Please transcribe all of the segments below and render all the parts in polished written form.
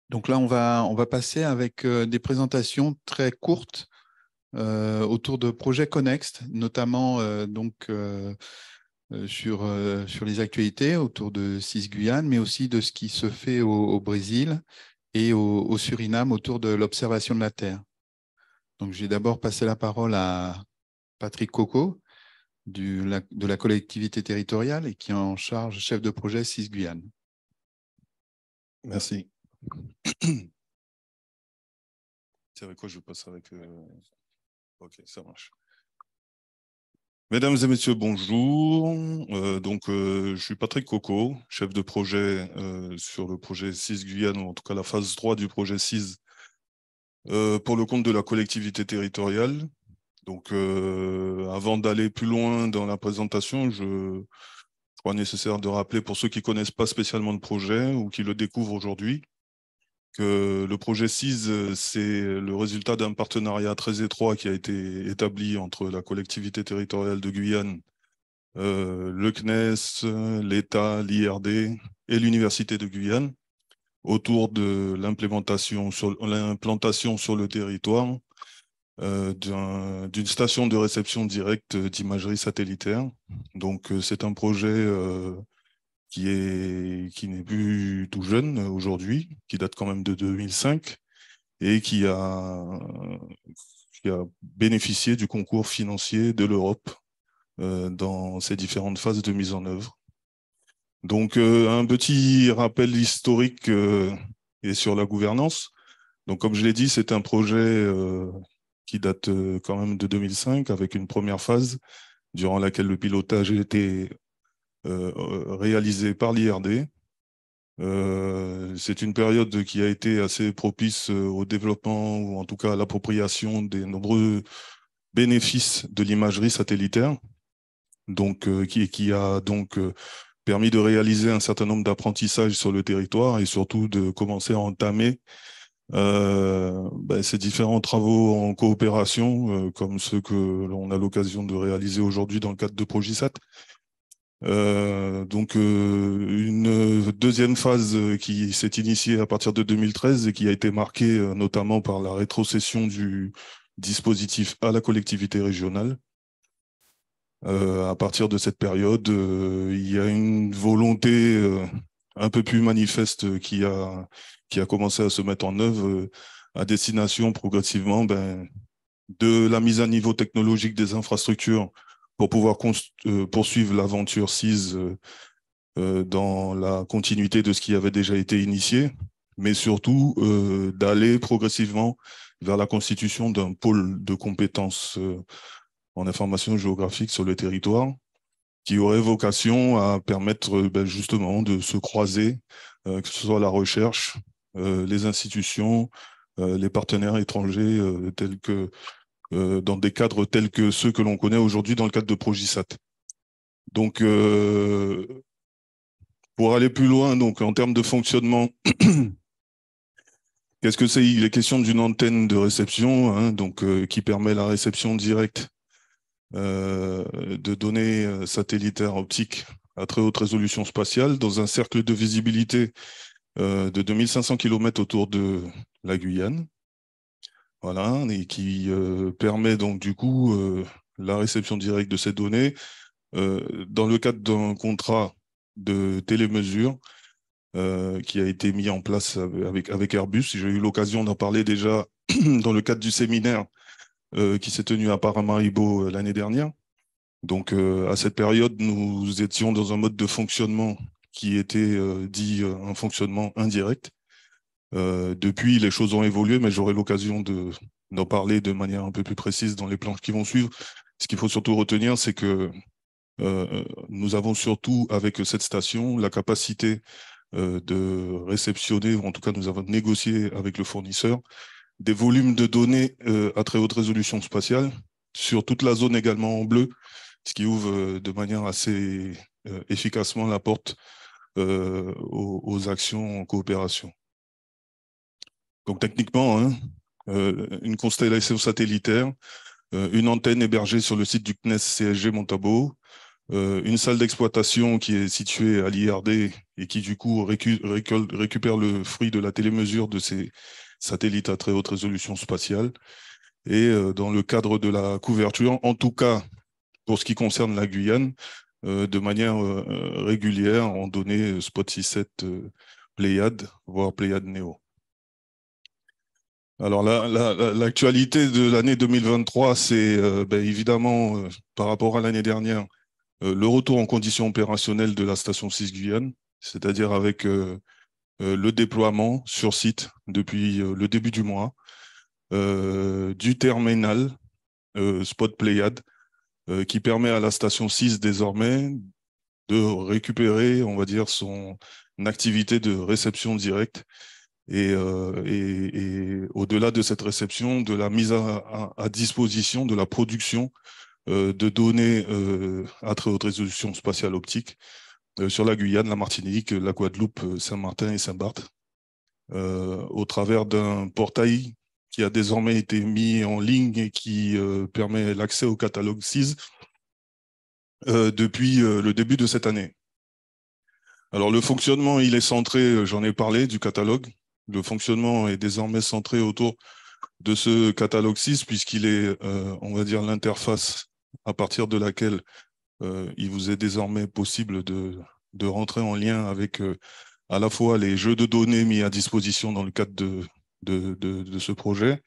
Donc là, on va passer avec des présentations très courtes autour de projets connexes, notamment sur les actualités autour de Cisguyane, mais aussi de ce qui se fait au Brésil et au Suriname autour de l'observation de la Terre. Donc, j'ai d'abord passé la parole à Patrick Coco de la collectivité territoriale et qui est en charge chef de projet Cisguyane. Merci. C'est avec quoi je passe avec. Ok, ça marche. Mesdames et messieurs, bonjour. Je suis Patrick Coco, chef de projet sur le projet CIS Guyane, ou en tout cas la phase 3 du projet CIS pour le compte de la collectivité territoriale. Avant d'aller plus loin dans la présentation, je crois nécessaire de rappeler pour ceux qui connaissent pas spécialement le projet ou qui le découvrent aujourd'hui, que le projet CIS, c'est le résultat d'un partenariat très étroit qui a été établi entre la collectivité territoriale de Guyane, le CNES, l'État, l'IRD et l'Université de Guyane autour de l'implantation sur le territoire d'une station de réception directe d'imagerie satellitaire. C'est un projet qui n'est plus tout jeune aujourd'hui, qui date quand même de 2005 et qui a bénéficié du concours financier de l'Europe dans ses différentes phases de mise en œuvre. Un petit rappel historique et sur la gouvernance. Donc, comme je l'ai dit, c'est un projet qui date quand même de 2005 avec une première phase durant laquelle le pilotage a été réalisé par l'IRD. C'est une période qui a été assez propice au développement ou en tout cas à l'appropriation des nombreux bénéfices de l'imagerie satellitaire, qui a permis de réaliser un certain nombre d'apprentissages sur le territoire et surtout de commencer à entamer ces différents travaux en coopération, comme ceux que l'on a l'occasion de réaliser aujourd'hui dans le cadre de Progisat. Une deuxième phase qui s'est initiée à partir de 2013 et qui a été marquée notamment par la rétrocession du dispositif à la collectivité régionale. À partir de cette période, il y a une volonté un peu plus manifeste qui a commencé à se mettre en œuvre à destination progressivement de la mise à niveau technologique des infrastructures pour pouvoir poursuivre l'aventure CIS dans la continuité de ce qui avait déjà été initié, mais surtout d'aller progressivement vers la constitution d'un pôle de compétences en information géographique sur le territoire, qui aurait vocation à permettre justement de se croiser, que ce soit la recherche, les institutions, les partenaires étrangers, tels que dans des cadres tels que ceux que l'on connaît aujourd'hui dans le cadre de Progisat. Donc, pour aller plus loin, donc en termes de fonctionnement, qu'est-ce que c'est? Il est question d'une antenne de réception, hein, qui permet la réception directe de données satellitaires optiques à très haute résolution spatiale dans un cercle de visibilité de 2500 km autour de la Guyane. Voilà, et qui permet donc du coup la réception directe de ces données dans le cadre d'un contrat de télémesure qui a été mis en place avec Airbus. J'ai eu l'occasion d'en parler déjà dans le cadre du séminaire qui s'est tenu à Paramaribo l'année dernière. À cette période, nous étions dans un mode de fonctionnement qui était dit un fonctionnement indirect. Depuis, les choses ont évolué, mais j'aurai l'occasion d'en parler de manière un peu plus précise dans les planches qui vont suivre. Ce qu'il faut surtout retenir, c'est que nous avons surtout, avec cette station, la capacité de réceptionner, ou en tout cas, nous avons négocié avec le fournisseur, des volumes de données à très haute résolution spatiale sur toute la zone également en bleu, ce qui ouvre de manière assez efficacement la porte aux actions en coopération. Donc techniquement, hein, une constellation satellitaire, une antenne hébergée sur le site du CNES CSG Montabo, une salle d'exploitation qui est située à l'IRD et qui du coup récupère le fruit de la télémesure de ces satellites à très haute résolution spatiale. Et dans le cadre de la couverture, en tout cas pour ce qui concerne la Guyane, de manière régulière en données Spot 6-7 Pléiade, voire Pléiade Néo. Alors l'actualité de l'année 2023, c'est évidemment par rapport à l'année dernière, le retour en conditions opérationnelles de la station 6 Guyane, c'est-à-dire avec le déploiement sur site depuis le début du mois, du terminal Spot Pléiade, qui permet à la station 6 désormais de récupérer, on va dire, son activité de réception directe et au-delà de cette réception, de la mise à disposition, de la production de données à très haute résolution spatiale optique sur la Guyane, la Martinique, la Guadeloupe, Saint-Martin et Saint-Barth, au travers d'un portail qui a désormais été mis en ligne et qui permet l'accès au catalogue CIS depuis le début de cette année. Alors le fonctionnement, il est centré, j'en ai parlé du catalogue, le fonctionnement est désormais centré autour de ce catalogue 6 puisqu'il est, on va dire, l'interface à partir de laquelle il vous est désormais possible de rentrer en lien avec à la fois les jeux de données mis à disposition dans le cadre de ce projet,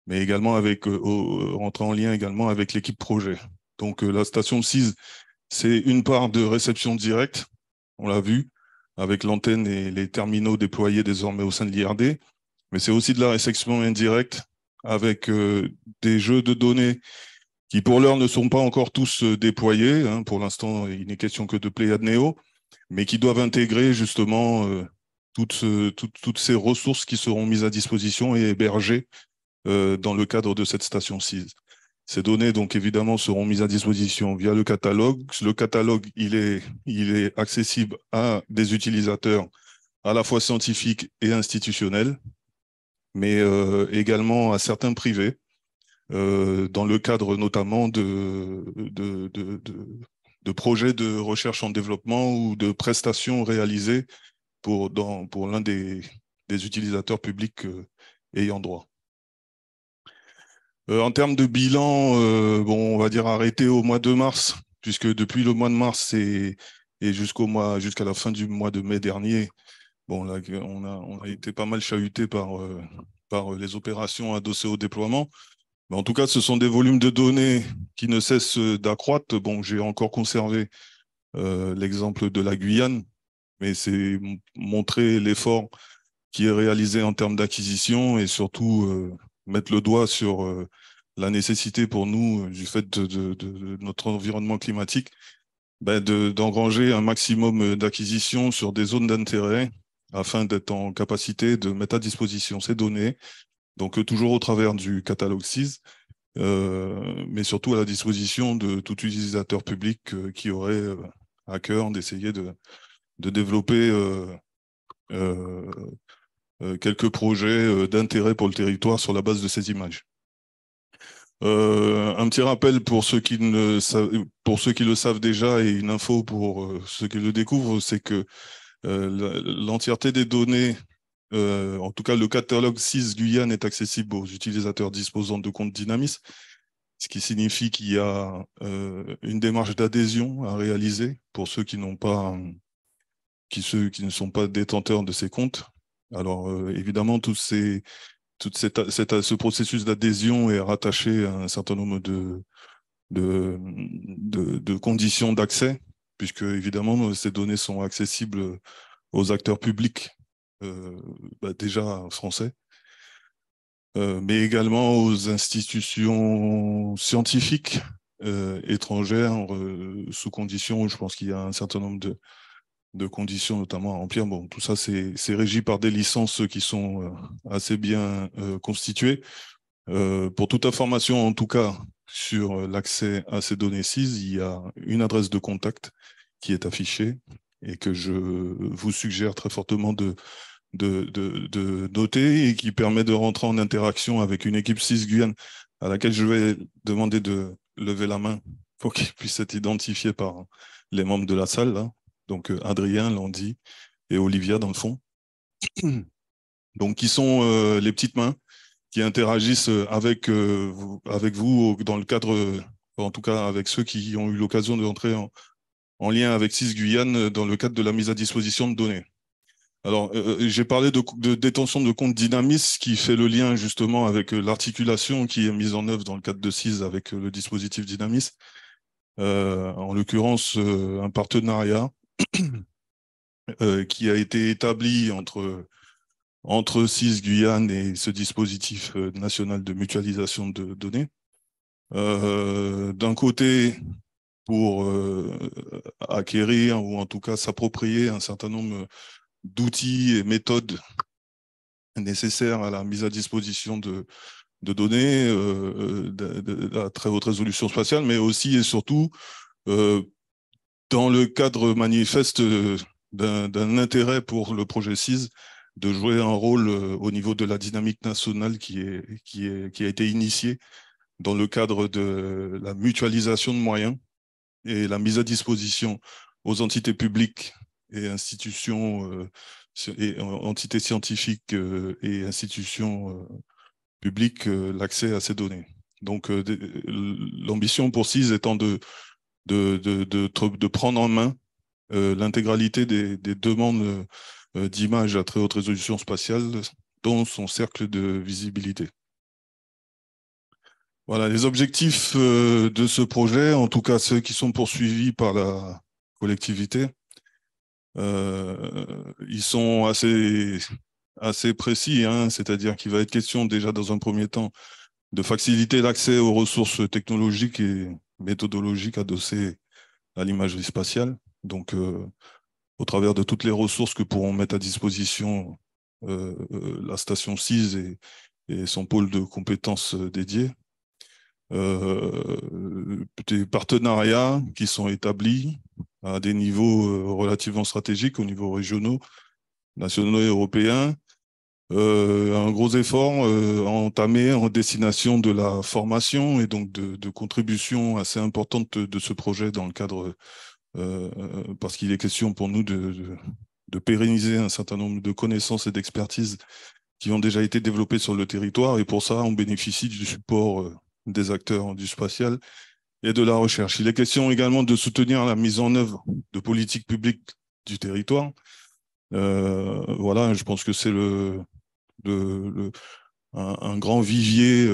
mais également avec rentrer en lien également avec l'équipe projet. Donc la station 6, c'est une part de réception directe, on l'a vu, avec l'antenne et les terminaux déployés désormais au sein de l'IRD, mais c'est aussi de la réception indirecte avec des jeux de données qui pour l'heure ne sont pas encore tous déployés. Hein. Pour l'instant, il n'est question que de Pléiade Néo, mais qui doivent intégrer justement toutes ces ressources qui seront mises à disposition et hébergées dans le cadre de cette station 6. Ces données, donc, évidemment, seront mises à disposition via le catalogue. Le catalogue, il est accessible à des utilisateurs à la fois scientifiques et institutionnels, mais également à certains privés, dans le cadre notamment de projets de recherche en développement ou de prestations réalisées pour l'un des utilisateurs publics ayant droit. En termes de bilan, bon, on va dire arrêté au mois de mars, puisque depuis le mois de mars et jusqu'à la fin du mois de mai dernier, bon, là, on a été pas mal chahuté par les opérations adossées au déploiement. Mais en tout cas, ce sont des volumes de données qui ne cessent d'accroître. Bon, j'ai encore conservé l'exemple de la Guyane, mais c'est montrer l'effort qui est réalisé en termes d'acquisition et surtout mettre le doigt sur la nécessité pour nous, du fait de notre environnement climatique, d'engranger un maximum d'acquisitions sur des zones d'intérêt afin d'être en capacité de mettre à disposition ces données, donc toujours au travers du catalogue CIS, mais surtout à la disposition de tout utilisateur public qui aurait à cœur d'essayer de développer quelques projets d'intérêt pour le territoire sur la base de ces images. Un petit rappel pour ceux qui le savent déjà et une info pour ceux qui le découvrent, c'est que l'entièreté des données, en tout cas le catalogue 6 Guyane est accessible aux utilisateurs disposant de comptes Dynamis, ce qui signifie qu'il y a une démarche d'adhésion à réaliser pour ceux qui ne sont pas détenteurs de ces comptes. Alors évidemment, ce processus d'adhésion est rattaché à un certain nombre de conditions d'accès, puisque évidemment ces données sont accessibles aux acteurs publics déjà français, mais également aux institutions scientifiques étrangères sous conditions. Je pense qu'il y a un certain nombre de conditions notamment à remplir. Bon, tout ça, c'est régi par des licences qui sont assez bien constituées. Pour toute information, en tout cas, sur l'accès à ces données CIS, il y a une adresse de contact qui est affichée et que je vous suggère très fortement de noter et qui permet de rentrer en interaction avec une équipe CIS Guyane à laquelle je vais demander de lever la main pour qu'ils puissent être identifiés par les membres de la salle, là. Donc Adrien, Landy et Olivia dans le fond. Donc qui sont les petites mains qui interagissent avec vous dans le cadre, en tout cas avec ceux qui ont eu l'occasion d'entrer en lien avec CIS Guyane dans le cadre de la mise à disposition de données. Alors, j'ai parlé de détention de compte Dynamis qui fait le lien justement avec l'articulation qui est mise en œuvre dans le cadre de CIS avec le dispositif Dynamis. En l'occurrence, un partenariat qui a été établi entre CIS Guyane et ce dispositif national de mutualisation de données. D'un côté, pour acquérir ou en tout cas s'approprier un certain nombre d'outils et méthodes nécessaires à la mise à disposition de données à très haute résolution spatiale, mais aussi et surtout dans le cadre manifeste d'un intérêt pour le projet CIS de jouer un rôle au niveau de la dynamique nationale qui a été initiée dans le cadre de la mutualisation de moyens et la mise à disposition aux entités publiques et institutions et entités scientifiques et institutions publiques l'accès à ces données. Donc l'ambition pour CIS étant de prendre en main l'intégralité des demandes d'images à très haute résolution spatiale dans son cercle de visibilité. Voilà, les objectifs de ce projet, en tout cas ceux qui sont poursuivis par la collectivité, ils sont assez précis, hein, c'est-à-dire qu'il va être question déjà dans un premier temps de faciliter l'accès aux ressources technologiques et méthodologiques adossées à l'imagerie spatiale. Donc, au travers de toutes les ressources que pourront mettre à disposition la station CIS et son pôle de compétences dédiés. Des partenariats qui sont établis à des niveaux relativement stratégiques, au niveau régionaux, nationaux et européens. Un gros effort entamé en destination de la formation et donc de contribution assez importante de ce projet dans le cadre, parce qu'il est question pour nous de pérenniser un certain nombre de connaissances et d'expertises qui ont déjà été développées sur le territoire. Et pour ça, on bénéficie du support des acteurs du spatial et de la recherche. Il est question également de soutenir la mise en œuvre de politiques publiques du territoire. Voilà, je pense que c'est un grand vivier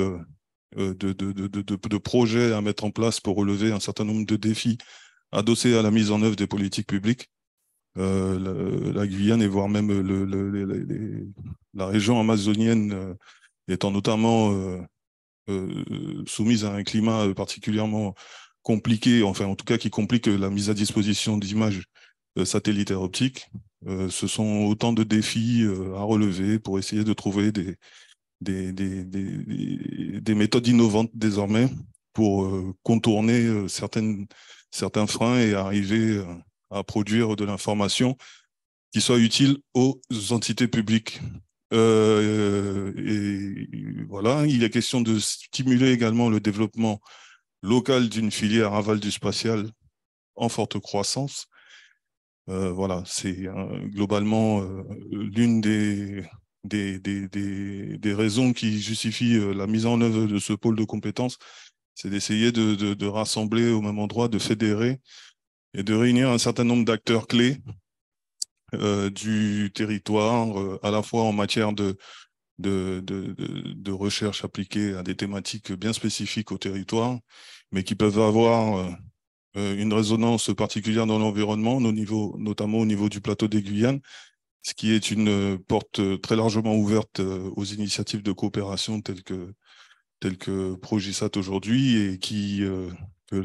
de projets à mettre en place pour relever un certain nombre de défis adossés à la mise en œuvre des politiques publiques. La Guyane et voire même la région amazonienne étant notamment soumise à un climat particulièrement compliqué, enfin en tout cas qui complique la mise à disposition d'images satellitaires optiques. Ce sont autant de défis à relever pour essayer de trouver des méthodes innovantes désormais pour contourner certains freins et arriver à produire de l'information qui soit utile aux entités publiques. Et voilà, il est question de stimuler également le développement local d'une filière aval du spatial en forte croissance. Voilà, c'est globalement l'une des raisons qui justifient la mise en œuvre de ce pôle de compétences, c'est d'essayer de rassembler au même endroit, de fédérer et de réunir un certain nombre d'acteurs clés du territoire, à la fois en matière de recherche appliquée à des thématiques bien spécifiques au territoire, mais qui peuvent avoir une résonance particulière dans l'environnement, notamment au niveau du plateau des Guyanes, ce qui est une porte très largement ouverte aux initiatives de coopération telles que Progisat aujourd'hui et que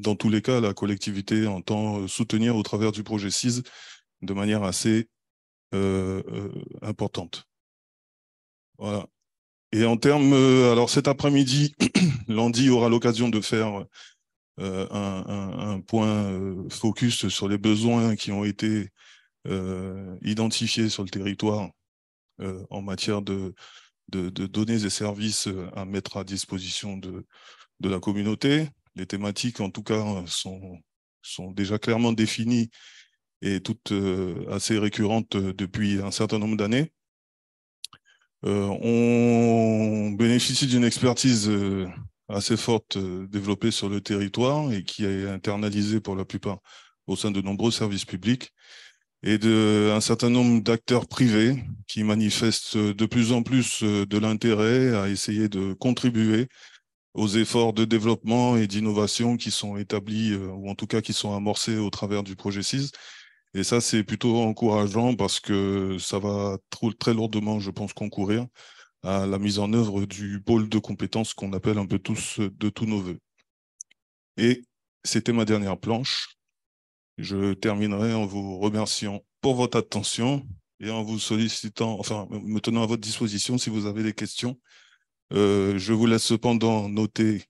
dans tous les cas, la collectivité entend soutenir au travers du projet CIS de manière assez importante. Voilà. Et en termes, alors cet après-midi, Landy aura l'occasion de faire un point focus sur les besoins qui ont été identifiés sur le territoire en matière de données et services à mettre à disposition de la communauté. Les thématiques, en tout cas, sont déjà clairement définies et toutes assez récurrentes depuis un certain nombre d'années. On bénéficie d'une expertise assez forte développée sur le territoire et qui est internalisée pour la plupart au sein de nombreux services publics et d'un certain nombre d'acteurs privés qui manifestent de plus en plus de l'intérêt à essayer de contribuer aux efforts de développement et d'innovation qui sont établis, ou en tout cas qui sont amorcés au travers du projet CIS. Et ça, c'est plutôt encourageant parce que ça va très lourdement, je pense, concourir à la mise en œuvre du pôle de compétences qu'on appelle un peu tous de tous nos voeux. Et c'était ma dernière planche. Je terminerai en vous remerciant pour votre attention et en vous sollicitant, enfin, me tenant à votre disposition si vous avez des questions. Je vous laisse cependant noter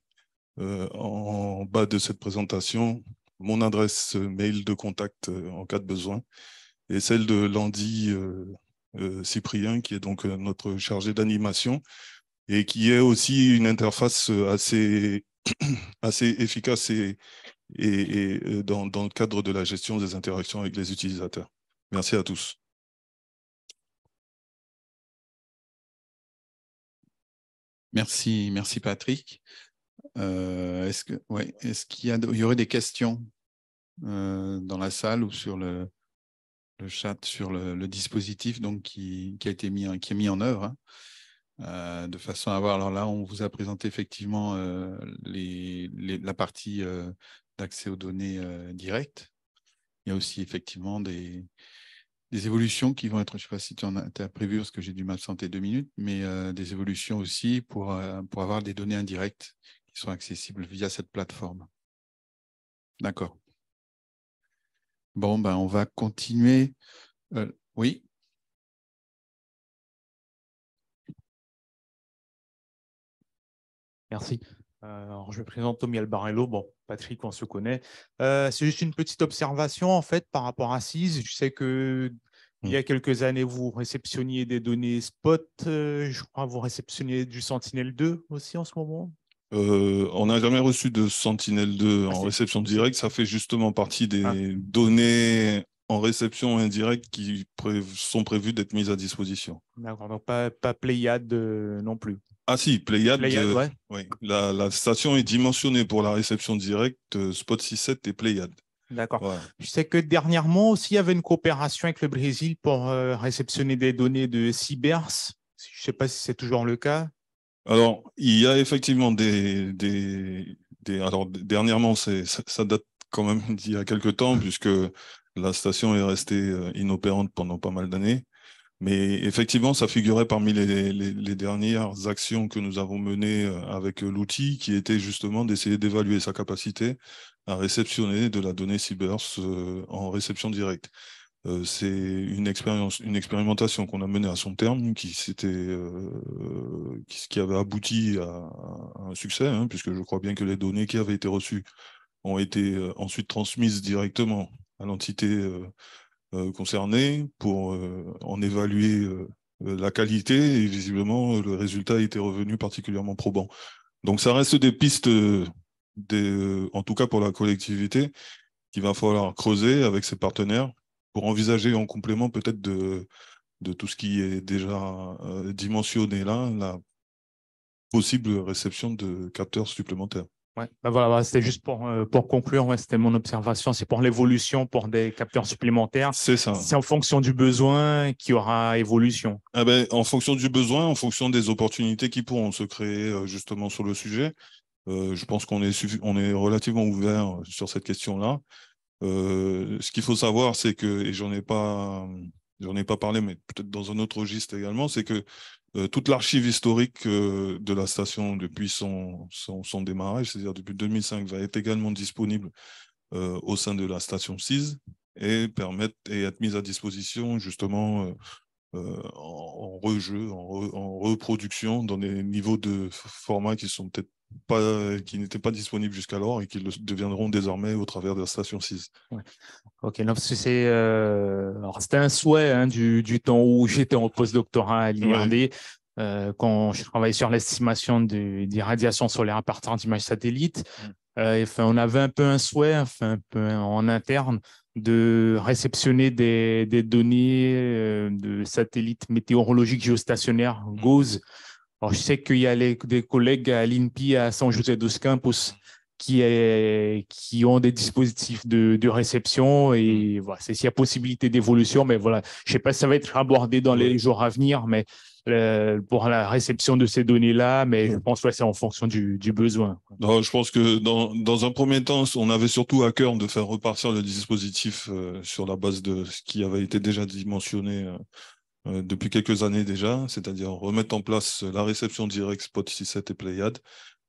en bas de cette présentation mon adresse mail de contact en cas de besoin et celle de Landy Cyprien, qui est donc notre chargé d'animation et qui est aussi une interface assez, assez efficace et dans le cadre de la gestion des interactions avec les utilisateurs. Merci à tous. Merci Patrick. Est-ce qu'il y aurait des questions dans la salle ou sur le chat sur le dispositif donc, qui est mis en œuvre, hein, de façon à avoir, alors là, on vous a présenté effectivement la partie d'accès aux données directes. Il y a aussi effectivement des évolutions qui vont être, je ne sais pas si tu as prévu, parce que j'ai dû m'absenter 2 minutes, mais des évolutions aussi pour avoir des données indirectes qui sont accessibles via cette plateforme. D'accord. Bon, ben, on va continuer. Oui. Merci. Alors, je me présente Tommy Albarello. Bon, Patrick, on se connaît. C'est juste une petite observation, en fait, par rapport à CIS. Je sais que il y a quelques années, vous réceptionniez des données spot. Je crois que vous réceptionniez du Sentinel-2 aussi en ce moment. On n'a jamais reçu de Sentinel-2 en réception directe. Ça fait justement partie des données en réception indirecte qui sont prévues d'être mises à disposition. D'accord, donc pas Pléiade non plus. Ah si, Pléiade, ouais. Oui. La station est dimensionnée pour la réception directe, Spot 6.7 et Pléiade. D'accord. Ouais. Je sais que dernièrement aussi, il y avait une coopération avec le Brésil pour réceptionner des données de Cibers. Je ne sais pas si c'est toujours le cas. Alors, il y a effectivement alors, dernièrement, ça date quand même d'il y a quelques temps, puisque la station est restée inopérante pendant pas mal d'années. Mais effectivement, ça figurait parmi les dernières actions que nous avons menées avec l'outil, qui était justement d'essayer d'évaluer sa capacité à réceptionner de la donnée Cibers en réception directe. C'est une expérimentation qu'on a menée à son terme, qui avait abouti à un succès, hein, puisque je crois bien que les données qui avaient été reçues ont été ensuite transmises directement à l'entité concernée pour en évaluer la qualité, et visiblement le résultat était revenu particulièrement probant. Donc ça reste des pistes, en tout cas pour la collectivité, qu'il va falloir creuser avec ses partenaires pour envisager en complément peut-être de tout ce qui est déjà dimensionné là, la possible réception de capteurs supplémentaires. Ouais, ben voilà, c'était juste pour conclure, ouais, c'était mon observation, c'est pour l'évolution, pour des capteurs supplémentaires. C'est ça. C'est en fonction du besoin qu'il y aura évolution. Ah ben, en fonction du besoin, en fonction des opportunités qui pourront se créer justement sur le sujet. Je pense qu'on est relativement ouvert sur cette question-là. Ce qu'il faut savoir, c'est que, et j'en ai pas parlé, mais peut-être dans un autre registre également, c'est que toute l'archive historique de la station depuis son démarrage, c'est-à-dire depuis 2005, va être également disponible au sein de la station CIS et être mise à disposition justement en rejeu, en reproduction dans des niveaux de format qui sont peut-être qui n'étaient pas disponibles jusqu'alors et qui le deviendront désormais au travers de la station 6. Ouais. Ok, non, parce que c'était un souhait hein, du temps où j'étais en postdoctorat à l'IRD, quand je travaillais sur l'estimation des radiations solaires à partir d'images satellites. Enfin, on avait un peu un souhait, enfin, un peu en interne, de réceptionner des données de satellites météorologiques géostationnaires, GOES. Alors, je sais qu'il y a des collègues à l'INPI à San José dos Campos qui ont des dispositifs de réception et voilà, c'est s'il y a possibilité d'évolution, mais voilà, je ne sais pas si ça va être abordé dans les jours à venir, mais pour la réception de ces données-là, mais je pense que c'est en fonction du besoin. Non, je pense que dans un premier temps, on avait surtout à cœur de faire repartir le dispositif sur la base de ce qui avait été déjà dimensionné depuis quelques années déjà, c'est-à-dire remettre en place la réception directe Spot 6.7 et Pléiade,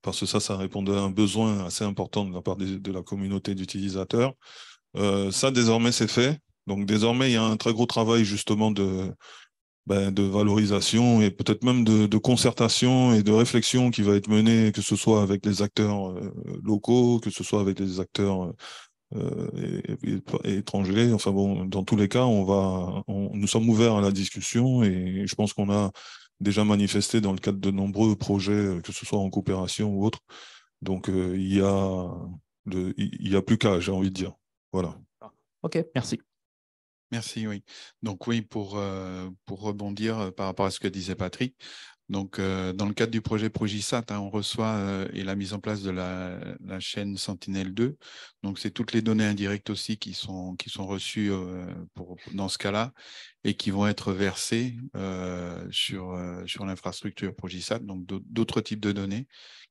parce que ça répondait à un besoin assez important de la part de la communauté d'utilisateurs. Ça, désormais, c'est fait. Donc, désormais, il y a un très gros travail justement de valorisation et peut-être même de concertation et de réflexion qui va être menée, que ce soit avec les acteurs locaux, que ce soit avec les acteurs étrangers. Enfin bon, dans tous les cas, nous sommes ouverts à la discussion et je pense qu'on a déjà manifesté dans le cadre de nombreux projets, que ce soit en coopération ou autre. Donc, il y a plus qu'à, j'ai envie de dire. Voilà. OK, merci. Merci, oui. Donc oui, pour rebondir par rapport à ce que disait Patrick, donc dans le cadre du projet Progisat, on reçoit et la mise en place de la chaîne Sentinelle-2. Donc c'est toutes les données indirectes aussi qui sont reçues dans ce cas-là et qui vont être versées sur l'infrastructure Progisat, donc d'autres types de données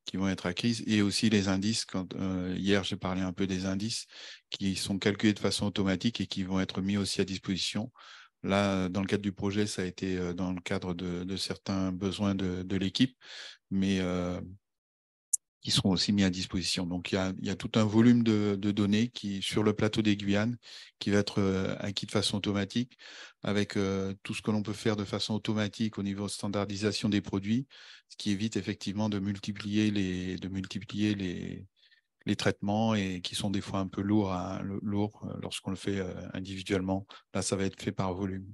qui vont être acquises et aussi les indices. Hier, j'ai parlé un peu des indices qui sont calculés de façon automatique et qui vont être mis aussi à disposition. Là, dans le cadre du projet, ça a été dans le cadre de certains besoins de l'équipe, mais qui seront aussi mis à disposition. Donc, il y a tout un volume de données sur le plateau des Guyanes qui va être acquis de façon automatique, avec tout ce que l'on peut faire de façon automatique au niveau de standardisation des produits, ce qui évite effectivement de multiplier les traitements et qui sont des fois un peu lourds lorsqu'on le fait individuellement. Là, ça va être fait par volume.